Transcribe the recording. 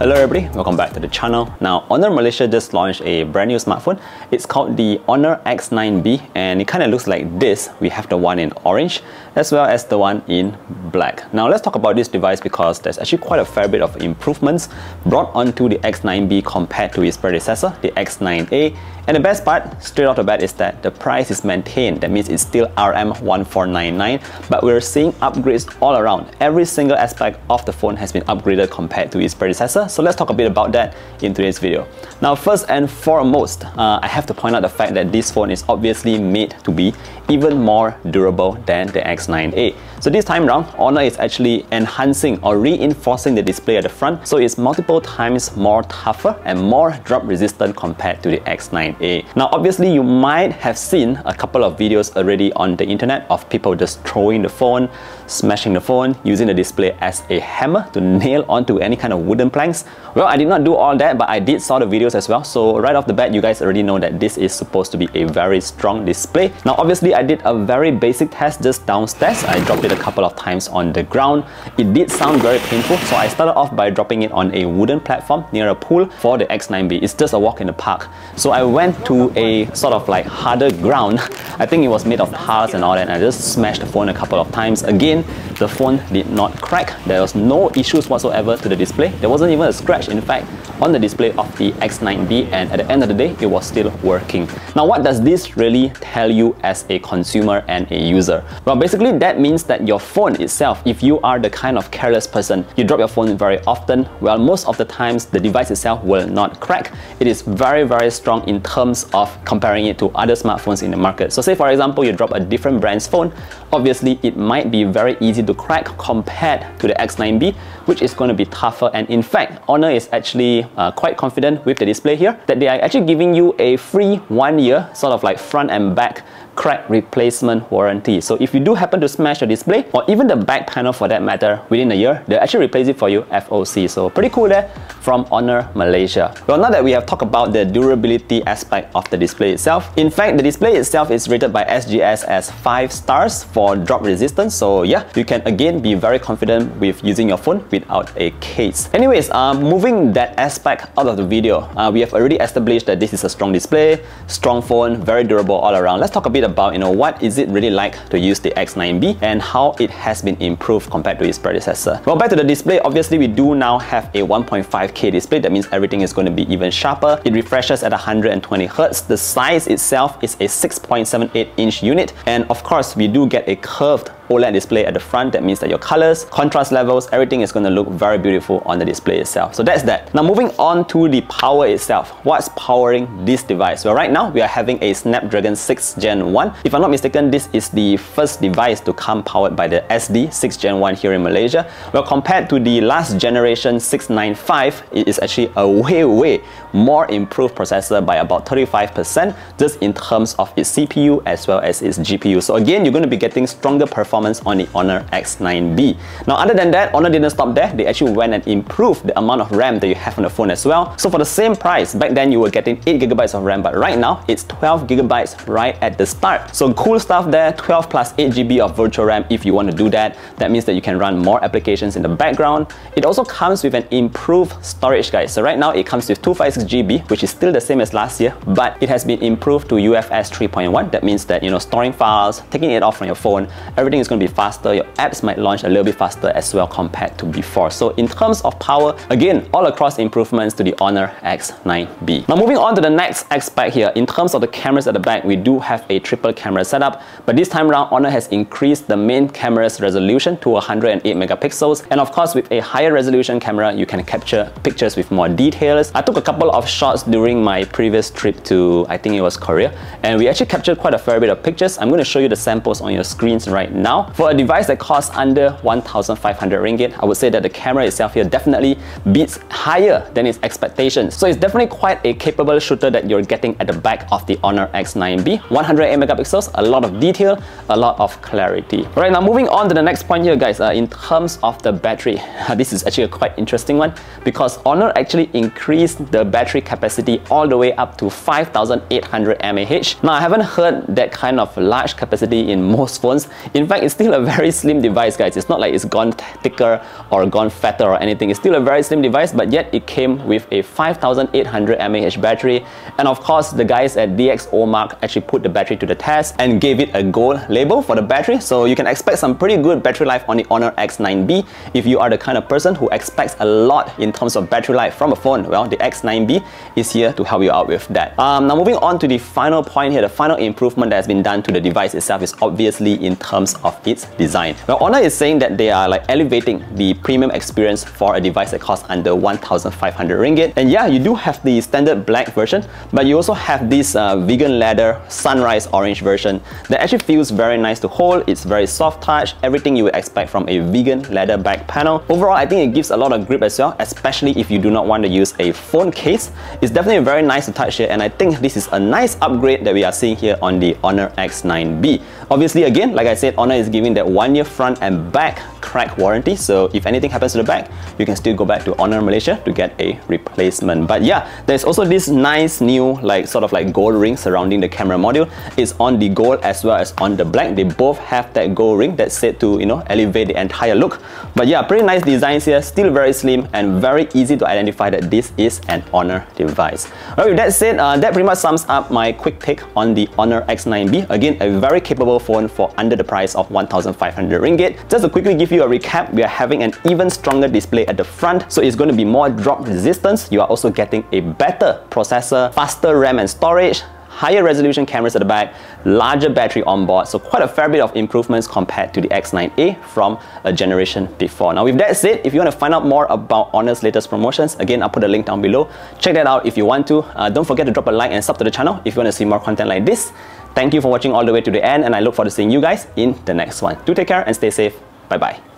Hello everybody, welcome back to the channel. Now, HONOR Malaysia just launched a brand new smartphone. It's called the HONOR X9b and it kind of looks like this. We have the one in orange as well as the one in black. Now let's talk about this device because there's actually quite a fair bit of improvements brought onto the X9b compared to its predecessor, the X9a. And the best part, straight off the bat, is that the price is maintained. That means it's still RM1499, but we're seeing upgrades all around. Every single aspect of the phone has been upgraded compared to its predecessor. So let's talk a bit about that in today's video. Now, first and foremost, I have to point out the fact that this phone is obviously made to be even more durable than the X9a. So this time around, HONOR is actually enhancing or reinforcing the display at the front, so it's multiple times more tougher and more drop resistant compared to the X9a. Now obviously you might have seen a couple of videos already on the internet of people just throwing the phone, smashing the phone, using the display as a hammer to nail onto any kind of wooden planks. Well, I did not do all that, but I did saw the videos as well. So right off the bat, you guys already know that this is supposed to be a very strong display. Now obviously I did a very basic test just downstairs. I dropped it a couple of times on the ground. It did sound very painful, so I started off by dropping it on a wooden platform near a pool for the X9b. It's just a walk in the park. So I went to a sort of like harder ground. I think it was made of tiles and all that, and I just smashed the phone a couple of times. Again, the phone did not crack. There was no issues whatsoever to the display. There wasn't even a scratch, in fact, on the display of the X9b, and at the end of the day, it was still working. Now, what does this really tell you as a consumer and a user? Well, basically that means that your phone itself, if you are the kind of careless person, you drop your phone very often, well, most of the times the device itself will not crack. It is very, very strong in terms of comparing it to other smartphones in the market. So say for example, you drop a different brand's phone, obviously it might be very easy to crack compared to the X9b, which is going to be tougher. And in fact, HONOR is actually quite confident with the display here that they are actually giving you a free 1 year sort of like front and back crack replacement warranty. So if you do happen to smash the display or even the back panel for that matter within a year, they'll actually replace it for you FOC. So pretty cool there from HONOR Malaysia. Well, now that we have talked about the durability aspect of the display itself, in fact the display itself is rated by SGS as 5 stars for drop resistance. So yeah, you can again be very confident with using your phone without a case. Anyways, moving that aspect out of the video, we have already established that this is a strong display, strong phone, very durable all around. Let's talk a bit about what is it really like to use the X9b and how it has been improved compared to its predecessor. Well, back to the display, obviously we do now have a 1.5K display. That means everything is going to be even sharper. It refreshes at 120 Hz. The size itself is a 6.78-inch unit, and of course we do get a curved OLED display at the front. That means that your colors, contrast levels, everything is going to look very beautiful on the display itself. So that's that. Now moving on to the power itself. What's powering this device? Well, right now we are having a Snapdragon 6 Gen 1. If I'm not mistaken, this is the first device to come powered by the SD 6 Gen 1 here in Malaysia. Well, compared to the last generation 695, it is actually a way more improved processor by about 35% just in terms of its CPU as well as its GPU. So again, you're going to be getting stronger performance on the HONOR X9b. Now other than that, HONOR didn't stop there. They actually went and improved the amount of RAM that you have on the phone as well. So for the same price, back then you were getting 8GB of RAM, but right now it's 12GB right at the start. So cool stuff there, 12 plus 8GB of virtual RAM if you want to do that. That means that you can run more applications in the background. It also comes with an improved storage, guys. So right now it comes with 256GB, which is still the same as last year, but it has been improved to UFS 3.1. That means that, storing files, taking it off from your phone, everything is going to be faster. Your apps might launch a little bit faster as well compared to before. So in terms of power, again, all across improvements to the HONOR X9b. Now moving on to the next aspect here, in terms of the cameras at the back, we do have a triple camera setup, but this time around HONOR has increased the main camera's resolution to 108 megapixels, and of course with a higher resolution camera you can capture pictures with more details. I took a couple of shots during my previous trip to, I think it was Korea, and we actually captured quite a fair bit of pictures. I'm going to show you the samples on your screens right now. For a device that costs under 1,500 ringgit, I would say that the camera itself here definitely beats higher than its expectations. So it's definitely quite a capable shooter that you're getting at the back of the HONOR X9b. 108 megapixels, a lot of detail, a lot of clarity. Alright, now moving on to the next point here, guys. In terms of the battery, this is actually a quite interesting one because HONOR actually increased the battery capacity all the way up to 5,800 mAh. Now I haven't heard that kind of large capacity in most phones. In fact, it's still a very slim device, guys. It's not like it's gone thicker or gone fatter or anything. It's still a very slim device, but yet it came with a 5800 mAh battery. And of course, the guys at DxOMark actually put the battery to the test and gave it a gold label for the battery. So you can expect some pretty good battery life on the HONOR X9b. If you are the kind of person who expects a lot in terms of battery life from a phone, well, the X9b is here to help you out with that. Now moving on to the final point here, the final improvement that has been done to the device itself is obviously in terms of its design. Well, HONOR is saying that they are like elevating the premium experience for a device that costs under 1,500 ringgit. And yeah, you do have the standard black version, but you also have this vegan leather sunrise orange version that actually feels very nice to hold. It's very soft touch, everything you would expect from a vegan leather back panel. Overall, I think it gives a lot of grip as well, especially if you do not want to use a phone case. It's definitely very nice to touch here, and I think this is a nice upgrade that we are seeing here on the HONOR X9b. Obviously, again, like I said, HONOR is giving that 1-year front and back crack warranty, so if anything happens to the back, you can still go back to HONOR Malaysia to get a replacement. But yeah, there's also this nice new sort of gold ring surrounding the camera module. It's on the gold as well as on the black. They both have that gold ring that's said to, you know, elevate the entire look. But yeah, pretty nice designs here, still very slim and very easy to identify that this is an HONOR device. Alright, with that said, that pretty much sums up my quick take on the HONOR X9b. Again, a very capable phone for under the price of 1,500 ringgit. Just to quickly give you a recap, we are having an even stronger display at the front, so it's going to be more drop resistance. You are also getting a better processor, faster RAM and storage, higher resolution cameras at the back, larger battery on board, so quite a fair bit of improvements compared to the X9a from a generation before. Now with that said, if you want to find out more about HONOR's latest promotions, again, I'll put a link down below. Check that out if you want to. Don't forget to drop a like and sub to the channel if you want to see more content like this. Thank you for watching all the way to the end, and I look forward to seeing you guys in the next one. Do take care and stay safe. Bye bye.